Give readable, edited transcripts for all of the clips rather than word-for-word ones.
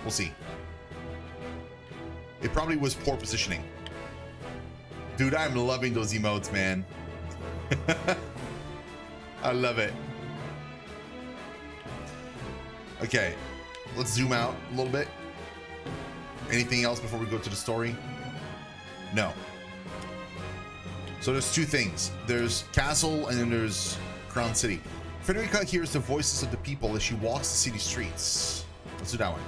We'll see. It probably was poor positioning. Dude, I'm loving those emotes, man. I love it. Okay, let's zoom out a little bit. Anything else before we go to the story? No. So there's two things. There's Castle and then there's Crown City. Frederica hears the voices of the people as she walks the city streets. Let's do that one.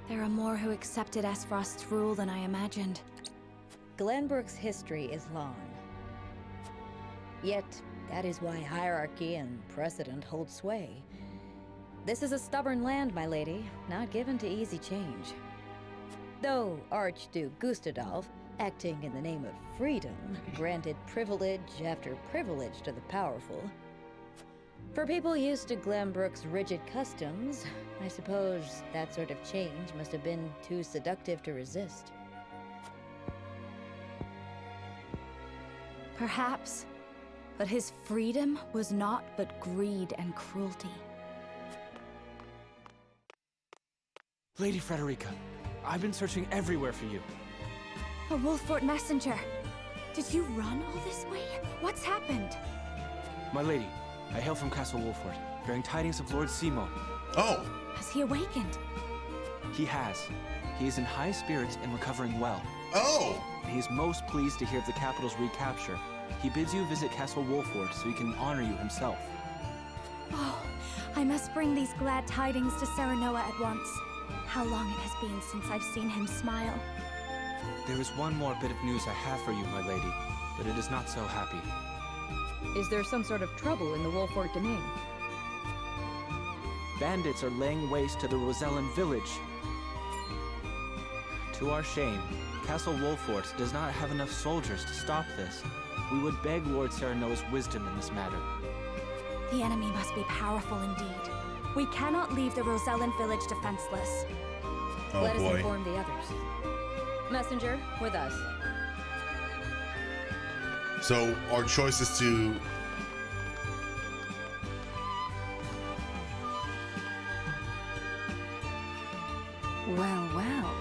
There are more who accepted Esfrost's rule than I imagined. Glenbrook's history is long. Yet, that is why hierarchy and precedent hold sway. This is a stubborn land, my lady, not given to easy change. Though Archduke Gustadolf, acting in the name of freedom, granted privilege after privilege to the powerful. For people used to Glenbrook's rigid customs, I suppose that sort of change must have been too seductive to resist. Perhaps, but his freedom was naught but greed and cruelty. Lady Frederica, I've been searching everywhere for you. A Wolffort messenger. Did you run all this way? What's happened? My lady, I hail from Castle Wolffort, bearing tidings of Lord Simon. Oh! Has he awakened? He has. He is in high spirits and recovering well. Oh! And he is most pleased to hear of the capital's recapture. He bids you visit Castle Wolffort so he can honor you himself. Oh, I must bring these glad tidings to Serenoa at once. How long it has been since I've seen him smile. There is one more bit of news I have for you, my lady, but it is not so happy. Is there some sort of trouble in the Wolffort domain? Bandits are laying waste to the Rosellan village. To our shame, Castle Wolffort does not have enough soldiers to stop this. We would beg Lord Serenoa's wisdom in this matter. The enemy must be powerful indeed. We cannot leave the Rosellan village defenseless. Oh, Let us boy. inform the others. Messenger, with us. So our choice is to... Well, well.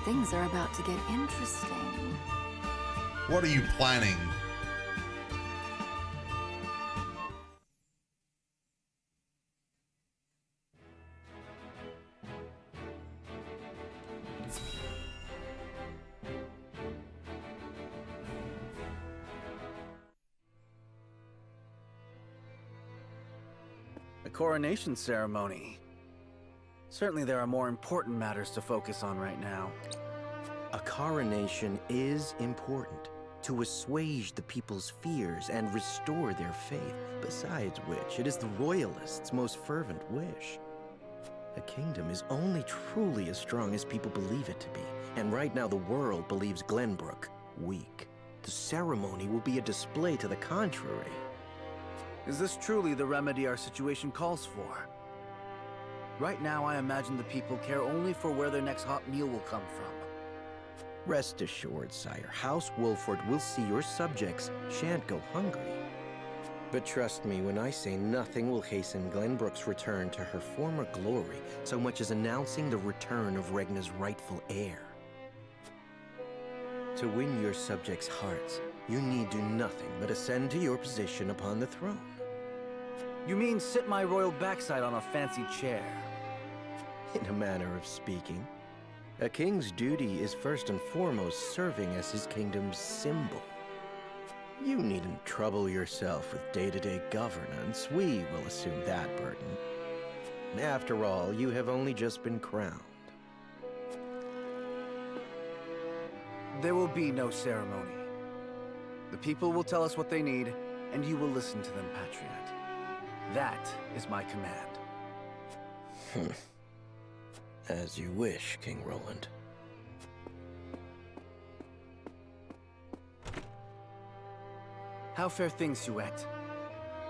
Things are about to get interesting. What are you planning? The coronation ceremony. Certainly there are more important matters to focus on right now. A coronation is important to assuage the people's fears and restore their faith, besides which it is the royalists' most fervent wish. A kingdom is only truly as strong as people believe it to be, and right now the world believes Glenbrook weak. The ceremony will be a display to the contrary. Is this truly the remedy our situation calls for? Right now, I imagine the people care only for where their next hot meal will come from. Rest assured, sire, House Wolffort will see your subjects shan't go hungry. But trust me when I say nothing will hasten Glenbrook's return to her former glory so much as announcing the return of Regna's rightful heir. To win your subjects' hearts, you need do nothing but ascend to your position upon the throne. You mean sit my royal backside on a fancy chair? In a manner of speaking. A king's duty is first and foremost serving as his kingdom's symbol. You needn't trouble yourself with day-to-day governance. We will assume that burden. After all, you have only just been crowned. There will be no ceremony. The people will tell us what they need, and you will listen to them, Patriot. That is my command. As you wish, King Roland. How fare things, Suette?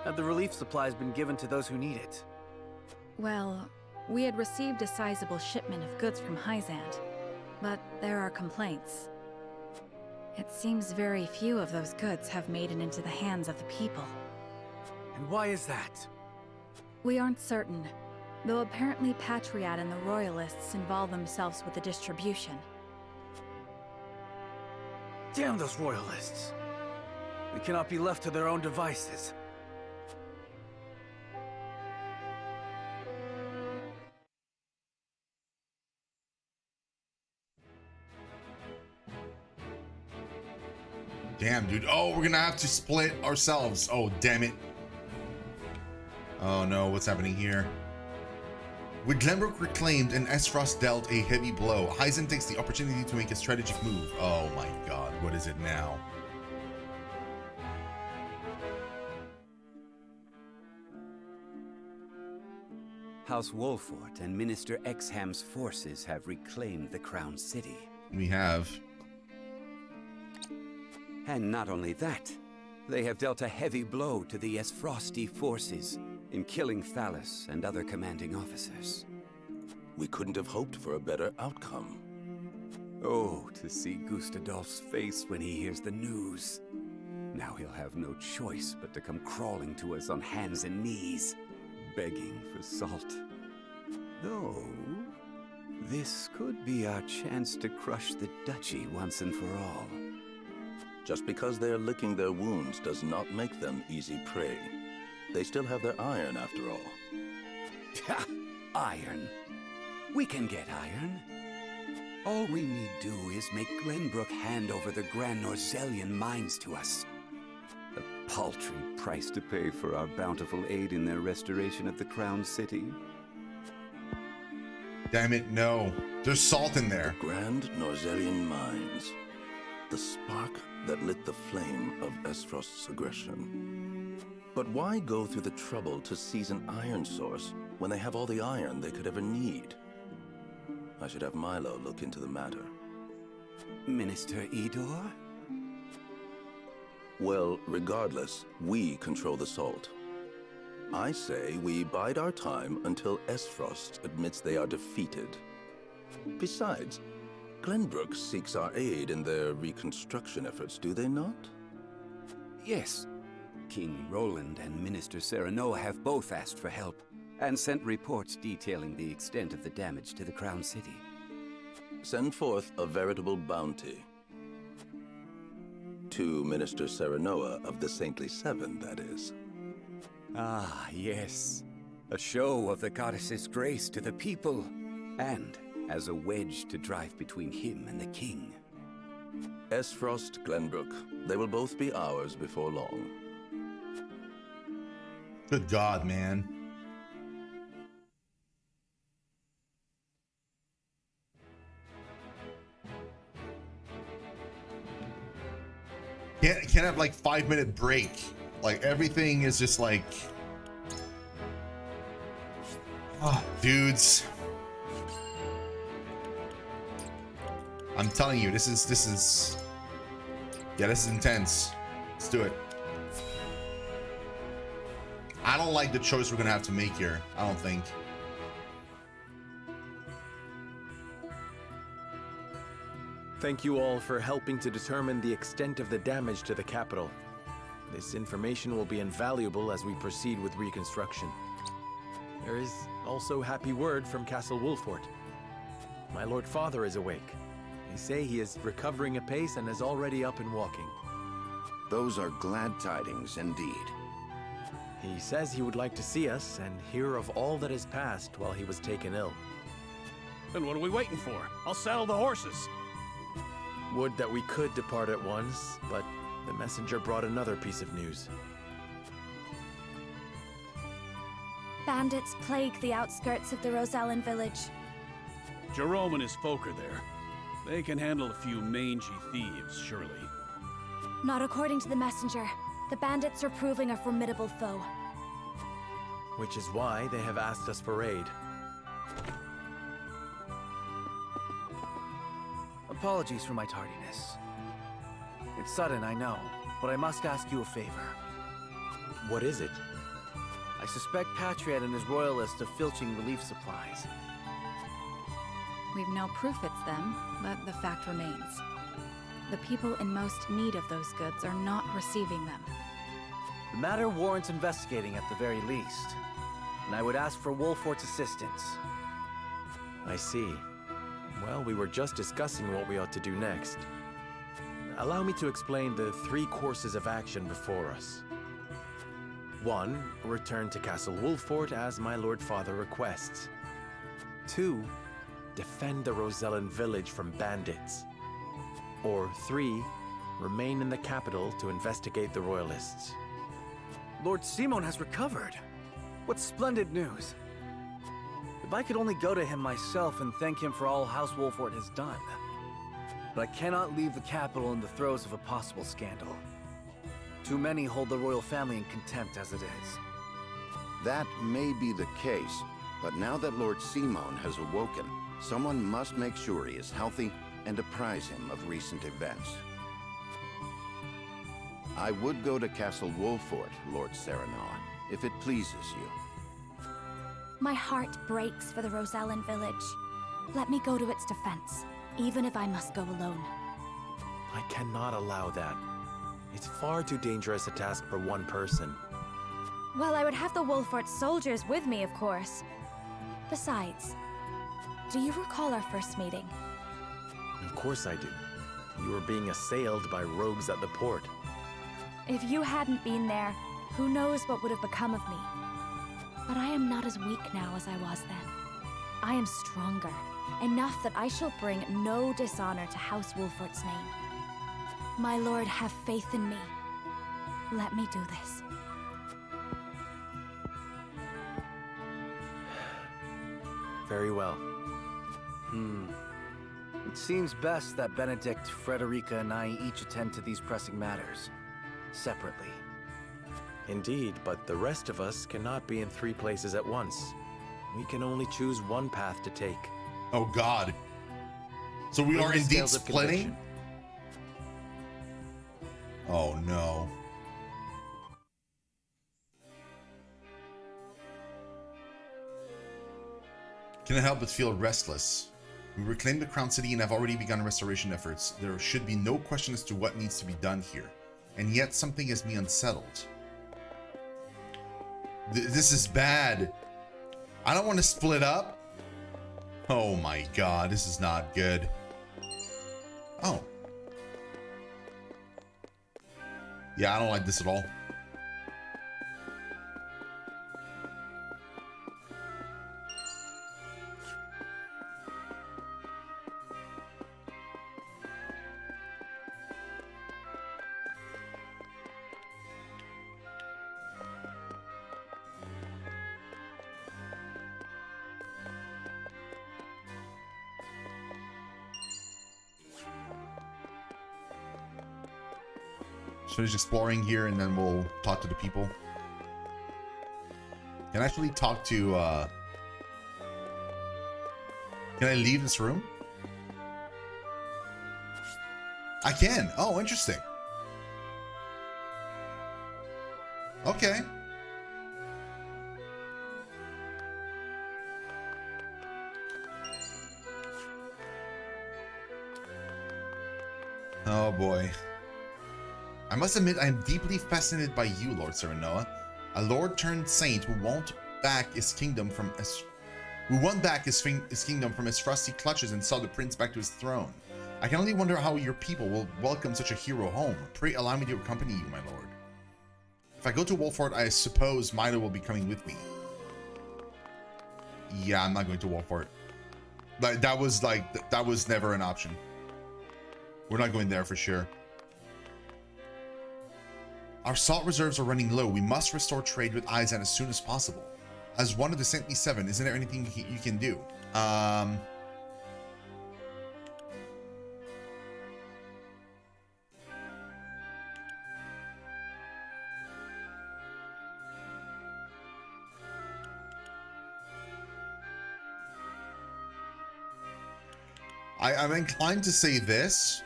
Have the relief supplies been given to those who need it? Well, We had received a sizable shipment of goods from Hyzant, but there are complaints. It seems very few of those goods have made it into the hands of the people. And why is that? We aren't certain, though apparently Patriot and the Royalists involve themselves with the distribution. Damn those Royalists! They cannot be left to their own devices. Damn, dude. Oh, we're gonna have to split ourselves. Oh, damn it. Oh no, what's happening here? With Glenbrook reclaimed and Esfrost dealt a heavy blow, Hyzant takes the opportunity to make a strategic move. Oh my god, what is it now? House Wolfort and Minister Exham's forces have reclaimed the Crown City. We have. And not only that, they have dealt a heavy blow to the Esfrosti forces in killing Thalos and other commanding officers. We couldn't have hoped for a better outcome. Oh, to see Gustadolf's face when he hears the news. Now he'll have no choice but to come crawling to us on hands and knees, begging for salt. Though, this could be our chance to crush the duchy once and for all. Just because they're licking their wounds does not make them easy prey. They still have their iron, after all. Ha! Iron. We can get iron. All we need do is make Glenbrook hand over the Grand Norzellian mines to us. A paltry price to pay for our bountiful aid in their restoration of the Crown City. Damn it, no. There's salt in there. Grand Norzellian mines. The spark that lit the flame of Esfrost's aggression. But why go through the trouble to seize an iron source when they have all the iron they could ever need? I should have Milo look into the matter. Minister Idor? Well, regardless, we control the salt. I say we bide our time until Esfrost admits they are defeated. Besides, Glenbrook seeks our aid in their reconstruction efforts, do they not? Yes. King Roland and Minister Serenoa have both asked for help, and sent reports detailing the extent of the damage to the Crown City. Send forth a veritable bounty. To Minister Serenoa of the Saintly Seven, that is. Ah, yes. A show of the goddess's grace to the people, and as a wedge to drive between him and the king. Esfrost, Glenbrook, they will both be ours before long. Good God, man. Can't have like 5-minute break. Like everything is just like, oh, dudes. I'm telling you, this is intense. Let's do it. I don't like the choice we're gonna have to make here. I don't think. Thank you all for helping to determine the extent of the damage to the capital. This information will be invaluable as we proceed with reconstruction. There is also happy word from Castle Wolfort. My Lord Father is awake. They say he is recovering apace and is already up and walking. Those are glad tidings indeed. He says he would like to see us and hear of all that has passed while he was taken ill. Then what are we waiting for? I'll saddle the horses. Would that we could depart at once, but the messenger brought another piece of news. Bandits plague the outskirts of the Rosellan village. Jerome and his folk are there. They can handle a few mangy thieves, surely. Not according to the messenger. The bandits are proving a formidable foe. Which is why they have asked us for aid. Apologies for my tardiness. It's sudden, I know, but I must ask you a favor. What is it? I suspect Patriot and his royalists of filching relief supplies. We've no proof it's them, but the fact remains. The people in most need of those goods are not receiving them. The matter warrants investigating at the very least, and I would ask for Wolfort's assistance. I see. Well, we were just discussing what we ought to do next. Allow me to explain the 3 courses of action before us. 1. Return to Castle Wolfort as my Lord Father requests. 2. Defend the Rosellan village from bandits. Or 3. Remain in the capital to investigate the Royalists. Lord Simon has recovered. What splendid news. If I could only go to him myself and thank him for all House Wolfort has done. But I cannot leave the capital in the throes of a possible scandal. Too many hold the royal family in contempt as it is. That may be the case, but now that Lord Simon has awoken, someone must make sure he is healthy and apprise him of recent events. I would go to Castle Wolfort, Lord Serenoa, if it pleases you. My heart breaks for the Rosellan village. Let me go to its defense, even if I must go alone. I cannot allow that. It's far too dangerous a task for one person. Well, I would have the Wolfort soldiers with me, of course. Besides, do you recall our first meeting? Of course I do. You were being assailed by rogues at the port. If you hadn't been there, who knows what would have become of me. But I am not as weak now as I was then. I am stronger, enough that I shall bring no dishonor to House Wolfort's name. My lord, have faith in me. Let me do this. Very well. It seems best that Benedict, Frederica, and I each attend to these pressing matters, separately. Indeed, but the rest of us cannot be in 3 places at once. We can only choose one path to take. Oh God. So we are indeed splitting? Oh no. Can I help but feel restless? We reclaimed the Crown City and have already begun restoration efforts. There should be no question as to what needs to be done here. And yet something has me unsettled. This is bad. I don't want to split up. Oh my God, this is not good. Oh. Yeah, I don't like this at all. Finish exploring here and then we'll talk to the people. Can I actually talk to can I leave this room? I can. Oh, interesting. Okay. Oh boy. I must admit, I am deeply fascinated by you, Lord Serenoa, a lord turned saint who won back his kingdom from his kingdom from his frosty clutches and saw the prince back to his throne. I can only wonder how your people will welcome such a hero home. Pray allow me to accompany you, my lord. If I go to Wolfort, I suppose Milo will be coming with me. Yeah, I'm not going to Wolfort. That was never an option. We're not going there for sure. Our salt reserves are running low. We must restore trade with Izan as soon as possible. As one of the Saintly Seven, isn't there anything you can do? I'm inclined to say this.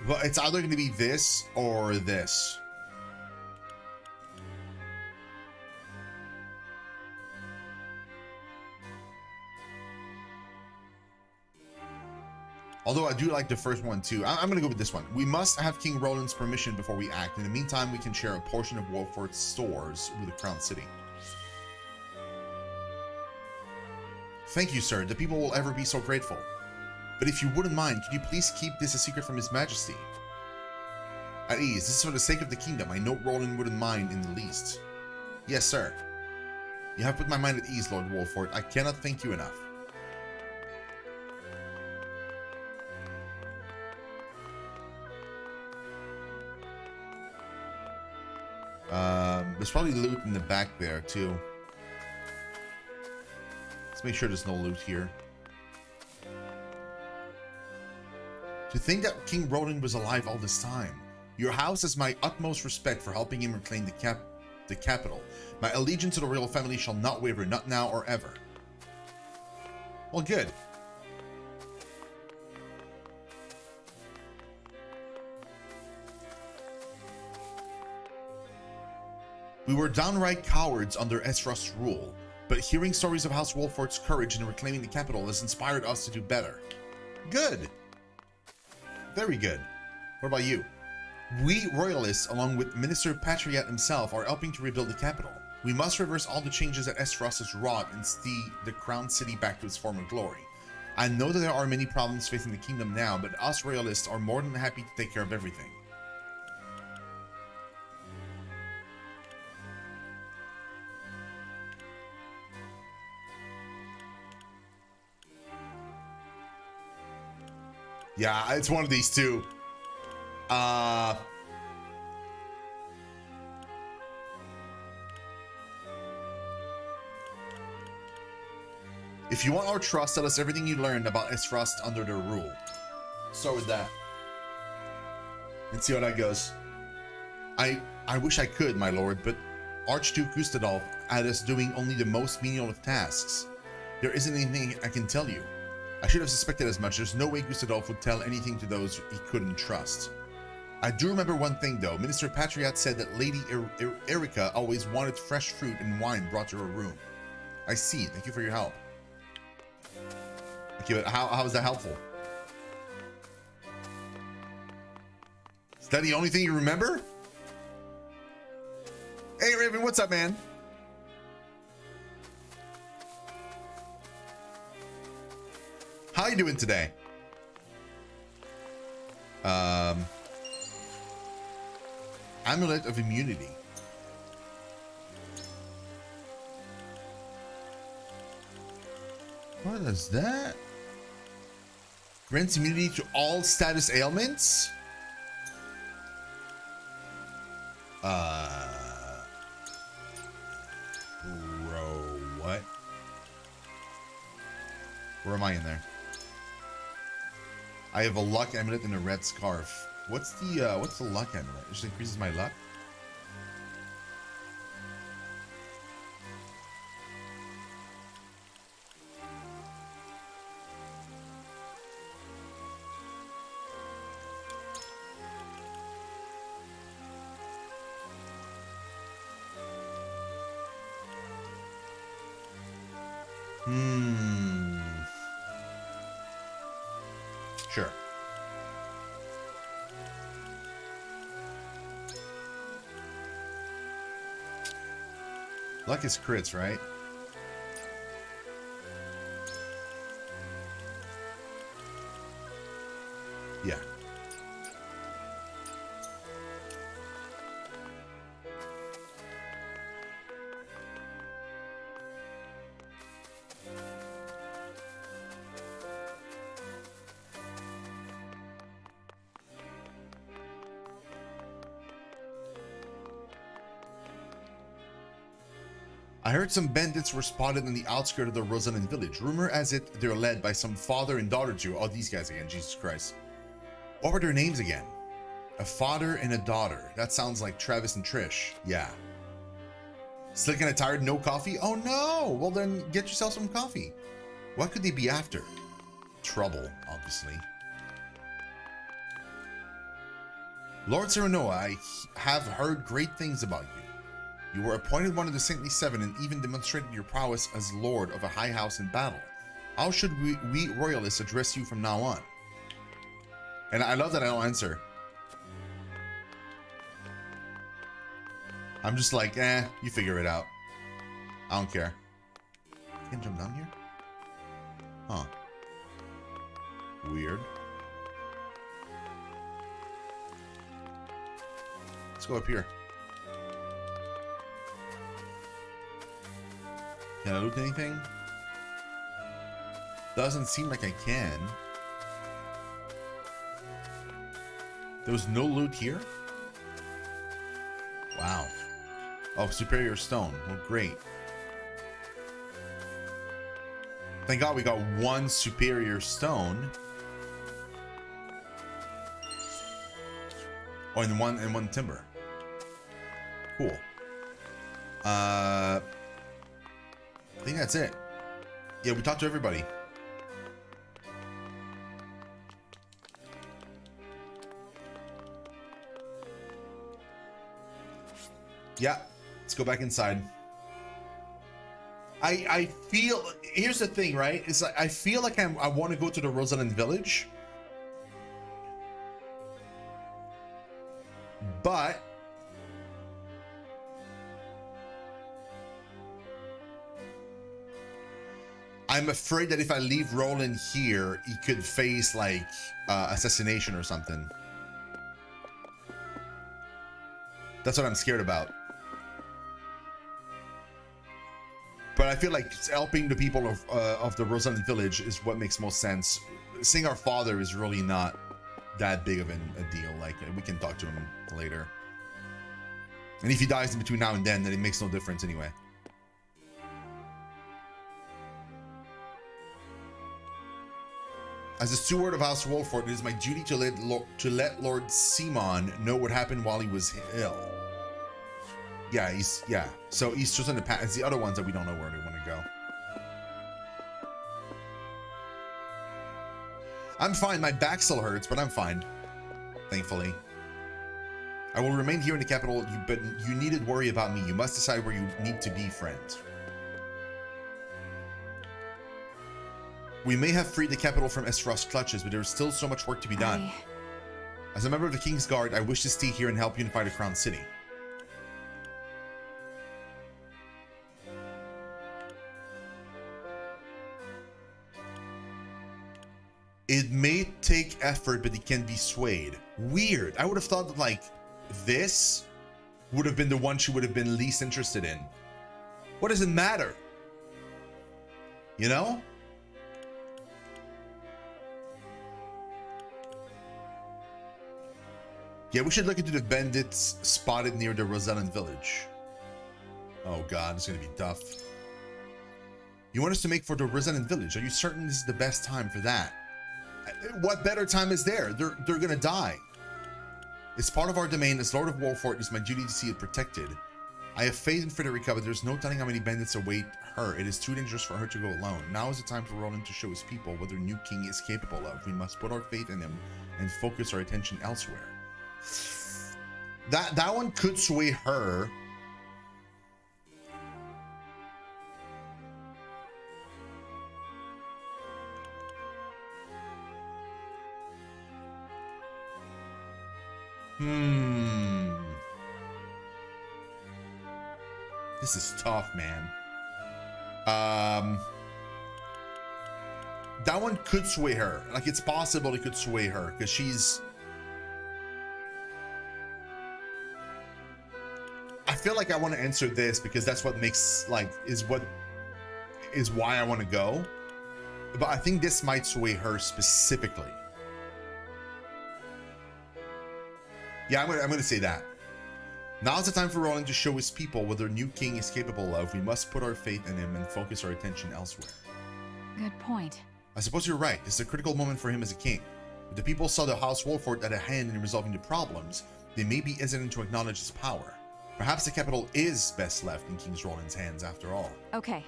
But it's either going to be this or this. Although I do like the first one too. I'm gonna go with this one. We must have King Roland's permission before we act. In the meantime, we can share a portion of Wolfort's stores with the Crown City. Thank you, sir. The people will ever be so grateful. But if you wouldn't mind, could you please keep this a secret from His Majesty? At ease. This is for the sake of the kingdom. I know Roland wouldn't mind in the least. Yes, sir. You have put my mind at ease, Lord Wolfort. I cannot thank you enough. There's probably loot in the back there too. Let's make sure there's no loot here. To think that King Roland was alive all this time. Your house has my utmost respect for helping him reclaim the capital. My allegiance to the royal family shall not waver, not now or ever. Well, good. We were downright cowards under Esrost's rule, but hearing stories of House Wolfort's courage in reclaiming the capital has inspired us to do better. Good. Very good. What about you? We royalists, along with Minister Patriot himself, are helping to rebuild the capital. We must reverse all the changes that Esros has wrought and see the Crown City back to its former glory. I know that there are many problems facing the kingdom now, but us royalists are more than happy to take care of everything. Yeah, it's one of these two. If you want our trust, tell us everything you learned about Esfrost under their rule. Start with that. And see how that goes. I wish I could, my lord, but Archduke Gustadolf had us doing only the most menial of tasks. There isn't anything I can tell you. I should have suspected as much. There's no way Gustadolf would tell anything to those he couldn't trust. I do remember one thing though. Minister Patriot said that Lady Erica always wanted fresh fruit and wine brought to her room. I see. Thank you for your help. Okay, but how is that helpful? Is that the only thing you remember? Hey Raven, what's up, man? How you doing today? Amulet of Immunity. What is that? Grants immunity to all status ailments? Bro, what? Where am I in there? I have a luck amulet and a red scarf. What's the luck amulet? It just increases my luck? Sure. Luck is crits, right? Yeah. I heard some bandits were spotted in the outskirts of the Rosanen village. Rumor has it they're led by some father and daughter duo. Oh, these guys again, Jesus Christ. What were their names again? A father and a daughter. That sounds like Travis and Trish. Yeah. Still kinda tired, no coffee? Oh no! Well then, get yourself some coffee. What could they be after? Trouble, obviously. Lord Serenoa, I have heard great things about you. You were appointed one of the Saintly Seven and even demonstrated your prowess as Lord of a high house in battle. How should we royalists address you from now on? And I love that I don't answer. I'm just like, you figure it out. I don't care. Can I jump down here? Huh. Weird. Let's go up here. Can I loot anything? Doesn't seem like I can. There was no loot here? Wow. Oh, superior stone. Well, great. Thank God we got one superior stone. Oh, and one timber. Cool. I think that's it. Yeah, we talked to everybody. Yeah, let's go back inside. I feel, here's the thing, right? It's like I feel like I want to go to the Rosalind village, but I'm afraid that if I leave Roland here, he could face like assassination or something. That's what I'm scared about. But I feel like helping the people of the Rosalind village is what makes most sense. Seeing our father is really not that big of a deal. Like, we can talk to him later. And if he dies in between now and then it makes no difference anyway. As a steward of House Wolford, it is my duty to let Lord Simon know what happened while he was ill. Yeah, so he's chosen the path. It's the other ones that we don't know where they want to go. I'm fine. My back still hurts, but I'm fine. Thankfully. I will remain here in the capital, but you needn't worry about me. You must decide where you need to be, friend. We may have freed the capital from Esfrost's clutches, but there is still so much work to be done. As a member of the King's Guard, I wish to stay here and help unify the Crown City. It may take effort, but it can be swayed. Weird. I would have thought that, like, this would have been the one she would have been least interested in. What does it matter? You know? Yeah, we should look into the bandits spotted near the Rosalind village. Oh god, it's gonna be tough. You want us to make for the Rosalind village? Are you certain this is the best time for that? What better time is there? They're gonna die. It's part of our domain. As Lord of Wolford, it's my duty to see it protected. I have faith in Frederica, but there's no telling how many bandits await her. It is too dangerous for her to go alone. Now is the time for Roland to show his people what their new king is capable of. We must put our faith in him and focus our attention elsewhere. That one could sway her. This is tough, man. That one could sway her. Like, it's possible it could sway her because she's... I feel like I want to answer this because that's what makes, like, is why I want to go. But I think this might sway her specifically. Yeah, I'm gonna say that. Now's the time for Roland to show his people what their new king is capable of. We must put our faith in him and focus our attention elsewhere. Good point. I suppose you're right. This is a critical moment for him as a king. If the people saw the House Wolford at a hand in resolving the problems, they may be hesitant to acknowledge his power. Perhaps the capital is best left in King Roland's hands after all. Okay.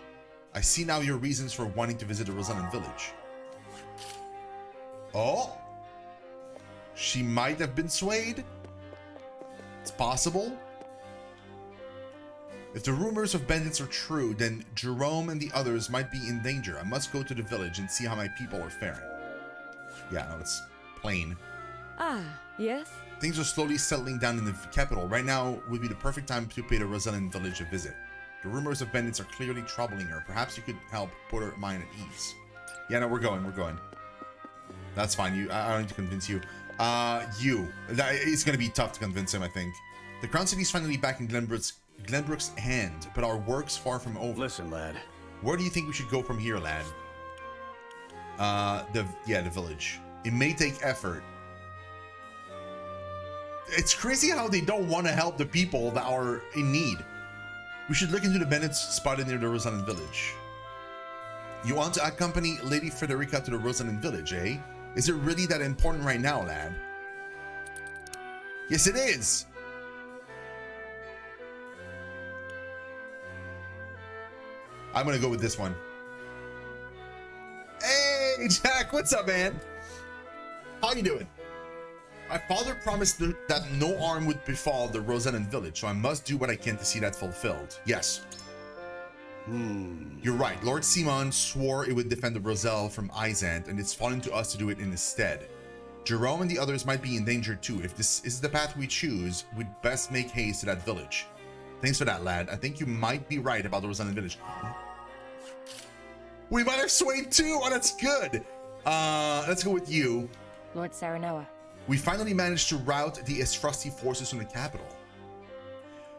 I see now your reasons for wanting to visit the Rosalind village. Oh! She might have been swayed? It's possible. If the rumors of bandits are true, then Jerome and the others might be in danger. I must go to the village and see how my people are faring. Yeah, no, it's plain. Ah, yes? Things are slowly settling down in the capital. Right now would be the perfect time to pay the Rosellan village a visit. The rumors of bandits are clearly troubling her. Perhaps you could help put her mind at ease. Yeah, no, we're going. That's fine. I don't need to convince you. It's gonna be tough to convince him, I think. The Crown City's finally back in Glenbrook's hand, but our work's far from over. Listen, lad. Where do you think we should go from here, lad? The village. It may take effort. It's crazy how they don't want to help the people that are in need. We should look into the bandits spotted near the Rosellan village. You want to accompany Lady Frederica to the Rosellan village, eh? Is it really that important right now, lad? Yes, it is! I'm gonna go with this one. Hey, Jack, what's up, man? How you doing? My father promised that no harm would befall the Rosellan village, so I must do what I can to see that fulfilled. Yes. You're right. Lord Simon swore it would defend the Roselle from Izant, and it's fallen to us to do it in his stead. Jerome and the others might be in danger too. If this is the path we choose, we'd best make haste to that village. Thanks for that, lad. I think you might be right about the Rosellan village. We might have swayed too. Oh, that's good. Let's go with you. Lord Saranoa. We finally managed to rout the Esfrosty forces from the capital.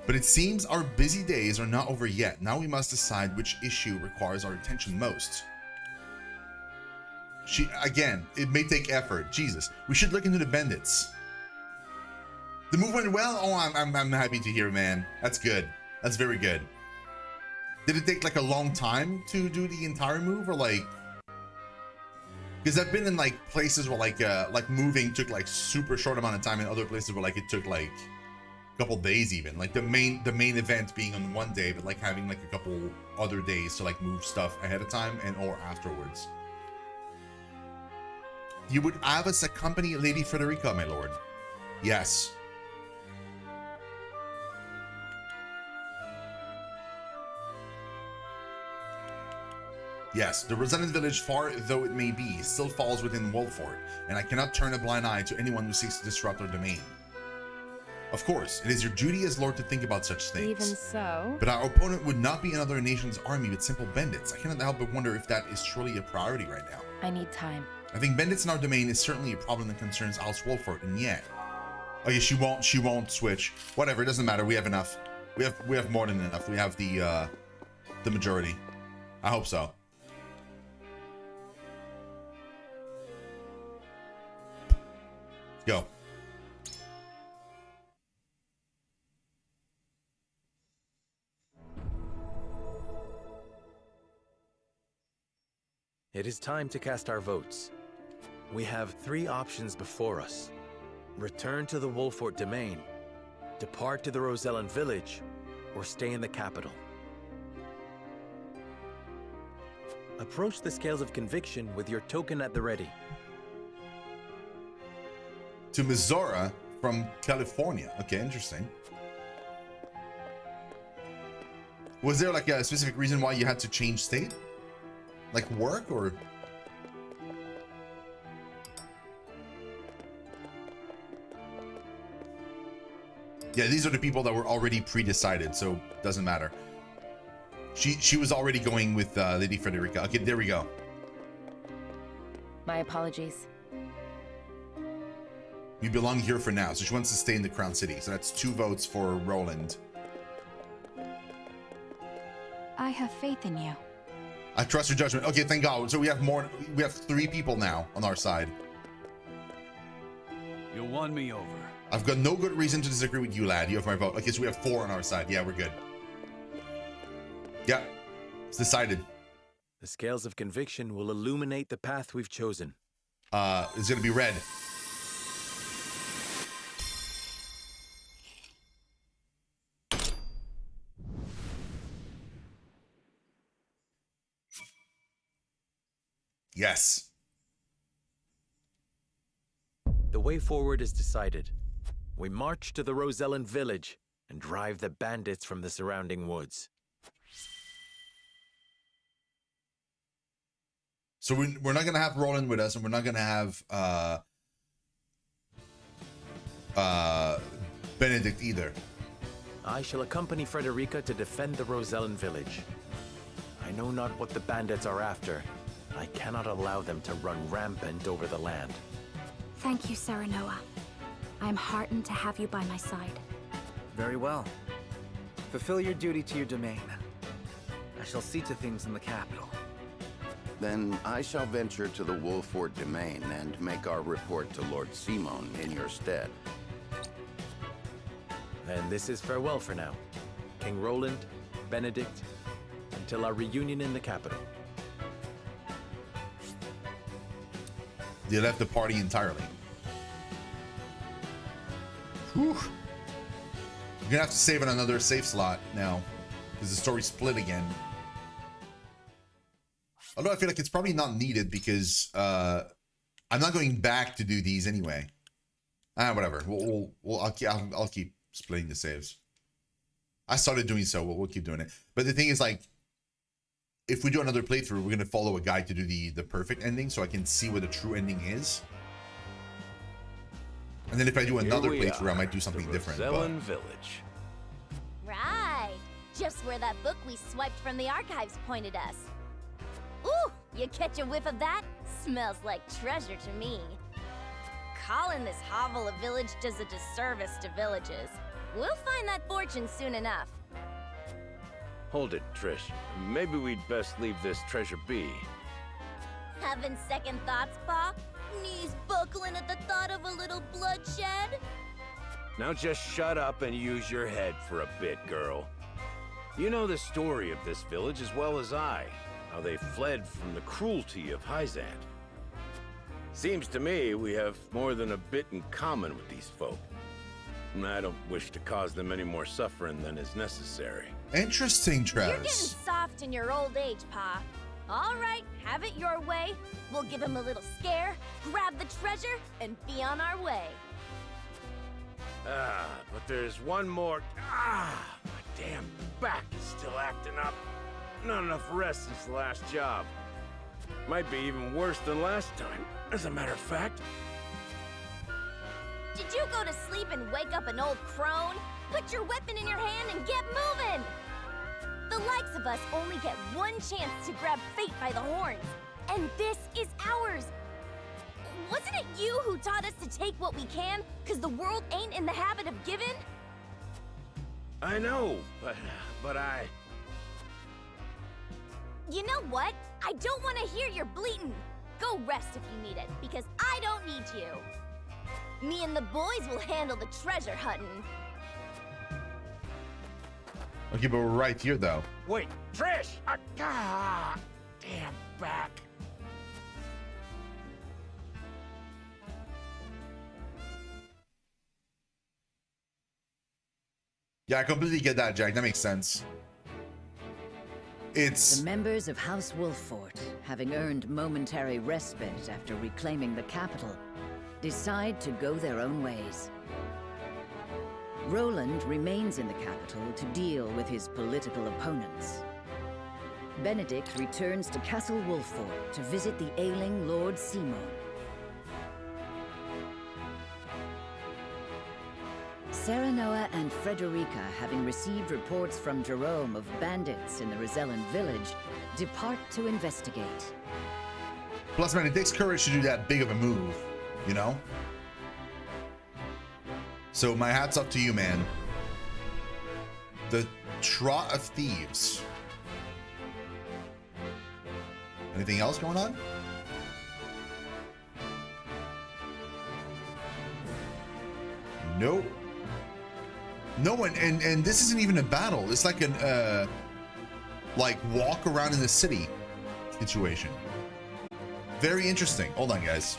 But it seems our busy days are not over yet. Now we must decide which issue requires our attention most. Again, it may take effort. Jesus. We should look into the bandits. The move went well? Oh, I'm happy to hear, man. That's good. That's very good. Did it take like a long time to do the entire move, or like... Because I've been in like places where like moving took like super short amount of time, and other places where like it took like a couple days even. Like the main event being on one day, but like having like a couple other days to like move stuff ahead of time and or afterwards. You would have us accompany Lady Frederica, my lord. Yes. Yes, the Rosellan village, far though it may be, still falls within Wolfort, and I cannot turn a blind eye to anyone who seeks to disrupt our domain. Of course, it is your duty as lord to think about such things. Even so. But our opponent would not be another nation's army with simple bandits. I cannot help but wonder if that is truly a priority right now. I need time. I think bandits in our domain is certainly a problem that concerns Alice Wolfort, and yet... Okay, she won't switch. Whatever, it doesn't matter. We have enough. We have more than enough. We have the majority. I hope so. Go. It is time to cast our votes. We have 3 options before us. Return to the Wolfort domain, depart to the Rosellan village, or stay in the capital. Approach the scales of conviction with your token at the ready. To Missouri from California. Okay, interesting. Was there like a specific reason why you had to change state? Like work or? Yeah, these are the people that were already pre-decided, so doesn't matter. She was already going with Lady Frederica. Okay, there we go. My apologies. You belong here for now, so she wants to stay in the Crown City. So that's 2 votes for Roland. I have faith in you. I trust your judgment. Okay, thank God. So we have more. We have 3 people now on our side. You won me over. I've got no good reason to disagree with you, lad. You have my vote. Okay, so we have 4 on our side. Yeah, we're good. Yeah, it's decided. The scales of conviction will illuminate the path we've chosen. It's gonna be red. Yes. The way forward is decided. We march to the Rosellan village and drive the bandits from the surrounding woods. So we're not gonna have Roland with us, and we're not gonna have Benedict either. I shall accompany Frederica to defend the Rosellan village. I know not what the bandits are after. I cannot allow them to run rampant over the land. Thank you, Serenoa. I am heartened to have you by my side. Very well. Fulfill your duty to your domain. I shall see to things in the capital. Then I shall venture to the Wolfort domain and make our report to Lord Simon in your stead. And this is farewell for now. King Roland, Benedict, until our reunion in the capital. They left the party entirely. Whew. You're gonna have to save on another save slot now, because the story split again. Although I feel like it's probably not needed because I'm not going back to do these anyway. Whatever. I'll keep splitting the saves. I started doing so. We'll keep doing it. But the thing is, like, if we do another playthrough, we're gonna follow a guide to do the perfect ending, so I can see what the true ending is. And then if I do another playthrough, I might do something different. Rosellan Village. Right. Just where that book we swiped from the archives pointed us. Ooh, you catch a whiff of that? Smells like treasure to me. Calling this hovel a village does a disservice to villages. We'll find that fortune soon enough. Hold it, Trish. Maybe we'd best leave this treasure be. Having second thoughts, Pa? Knees buckling at the thought of a little bloodshed? Now just shut up and use your head for a bit, girl. You know the story of this village as well as I. How they fled from the cruelty of Hyzant. Seems to me we have more than a bit in common with these folk. And I don't wish to cause them any more suffering than is necessary. Interesting, Travis. You're getting soft in your old age, Pa. All right, have it your way. We'll give him a little scare, grab the treasure, and be on our way. But there's one more. My damn back is still acting up. Not enough rest since the last job. Might be even worse than last time, as a matter of fact. Did you go to sleep and wake up an old crone? Put your weapon in your hand and get moving! The likes of us only get one chance to grab fate by the horns, and this is ours! Wasn't it you who taught us to take what we can, cause the world ain't in the habit of giving? I know, but I... You know what? I don't want to hear your bleating. Go rest if you need it, because I don't need you. Me and the boys will handle the treasure hunting. Okay, but we're right here, though. Wait, Trish! Damn back. Yeah, I completely get that, Jack. That makes sense. It's... The members of House Wolfort, having earned momentary respite after reclaiming the capital, decide to go their own ways. Roland remains in the capital to deal with his political opponents. Benedict returns to Castle Wolfort to visit the ailing Lord Simon. Serenoa and Frederica, having received reports from Jerome of bandits in the Rosellan village, depart to investigate. Plus, man, it takes courage to do that big of a move, you know? So my hat's up to you, man. The Trot of Thieves. Anything else going on? Nope. No one, and this isn't even a battle. It's like an like walk around in the city situation. Very interesting. Hold on, guys.